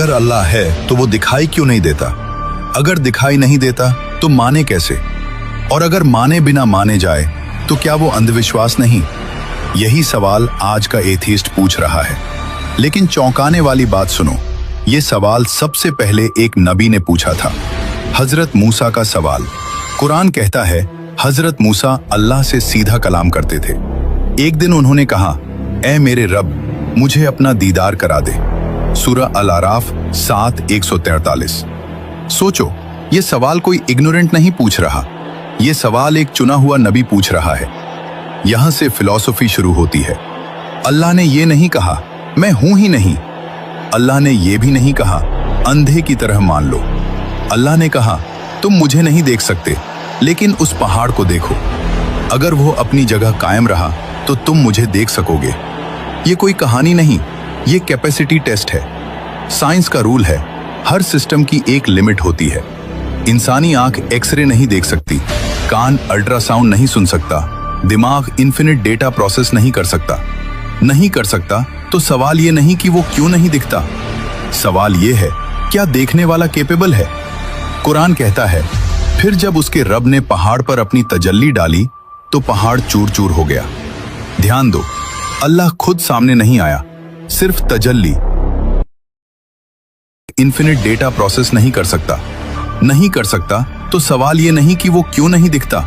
अगर अल्लाह है तो वो दिखाई क्यों नहीं देता? अगर दिखाई नहीं देता तो माने कैसे? और अगर माने बिना माने जाए तो क्या वो अंधविश्वास नहीं? यही सवाल आज का एथीस्ट पूछ रहा है। लेकिन चौंकाने वाली बात सुनो, ये सवाल सबसे पहले एक नबी ने पूछा था, हजरत मूसा का सवाल। कुरान कहता है हजरत मूसा अल्लाह से सीधा कलाम करते थे। एक दिन उन्होंने कहा, ऐ मेरे रब, मुझे अपना दीदार करा दे। सूरह अल-आराफ 7:143। सोचो, ये सवाल कोई इग्नोरेंट नहीं पूछ रहा, ये सवाल एक चुना हुआ नबी पूछ रहा है। यहां से फिलॉसफी शुरू होती है। अल्लाह ने ये नहीं कहा मैं हूं ही नहीं, अल्लाह ने ये भी नहीं कहा अंधे की तरह मान लो। अल्लाह ने कहा तुम मुझे नहीं देख सकते, लेकिन उस पहाड़ को देखो, अगर वो अपनी जगह कायम रहा तो तुम मुझे देख सकोगे। ये कोई कहानी नहीं, ये कैपेसिटी टेस्ट है। साइंस का रूल है, हर सिस्टम की एक लिमिट होती है। इंसानी आंख एक्सरे नहीं देख सकती, कान अल्ट्रासाउंड नहीं सुन सकता, दिमाग इन्फिनिट डेटा प्रोसेस नहीं कर सकता। तो सवाल ये नहीं कि वो क्यों नहीं दिखता, सवाल ये है क्या देखने वाला कैपेबल है? कुरान कहता है फिर जब उसके रब ने पहाड़ पर अपनी तजल्ली डाली तो पहाड़ चूर चूर हो गया। ध्यान दो, अल्लाह खुद सामने नहीं आया, सिर्फ तजल्ली। इन्फिनिट डेटा प्रोसेस नहीं कर सकता तो सवाल ये नहीं कि वो क्यों नहीं दिखता,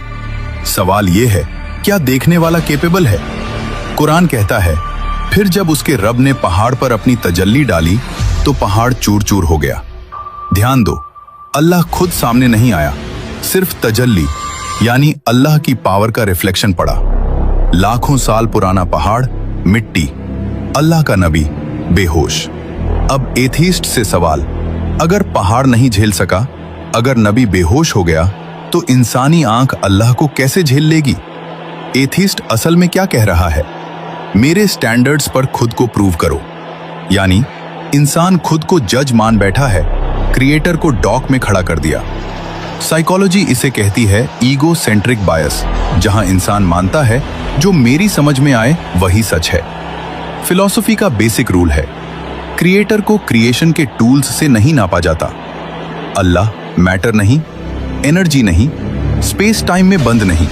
सवाल ये है क्या देखने वाला कैपेबल है? कुरान कहता है फिर जब उसके रब ने पहाड़ पर अपनी तजल्ली डाली तो पहाड़ चूर चूर हो गया। ध्यान दो, अल्लाह खुद सामने नहीं आया, सिर्फ तजल्ली यानी अल्लाह की पावर का रिफ्लेक्शन पड़ा। लाखों साल पुराना पहाड़ मिट्टी, अल्लाह का नबी बेहोश। अब एथीस्ट से सवाल, अगर पहाड़ नहीं झेल सका, अगर नबी बेहोश हो गया, तो इंसानी आंख अल्लाह को कैसे झेल लेगी? एथीस्ट असल में क्या कह रहा है? मेरे स्टैंडर्ड्स पर खुद को प्रूव करो। यानी इंसान खुद को जज मान बैठा है, क्रिएटर को डॉक में खड़ा कर दिया। साइकोलॉजी इसे कहती है ईगो सेंट्रिक बायस, जहां इंसान मानता है जो मेरी समझ में आए वही सच है। फिलॉसफी का बेसिक रूल है, क्रिएटर को क्रिएशन के टूल्स से नहीं नापा जाता। अल्लाह मैटर नहीं, एनर्जी नहीं, स्पेस टाइम में बंद नहीं।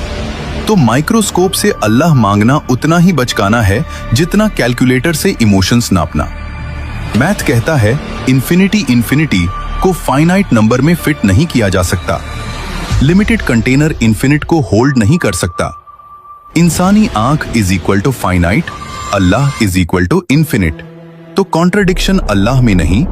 तो माइक्रोस्कोप से अल्लाह मांगना उतना ही बचकाना है जितना कैलकुलेटर से इमोशंस नापना। मैथ कहता है इन्फिनिटी को फाइनाइट नंबर में फिट नहीं किया जा सकता। लिमिटेड कंटेनर इन्फिनिट को होल्ड नहीं कर सकता। इंसानी आंख इज इक्वल टू फाइनाइट, अल्लाह इज इक्वल टू इन्फिनिट। तो कॉन्ट्रडिक्शन अल्लाह में नहीं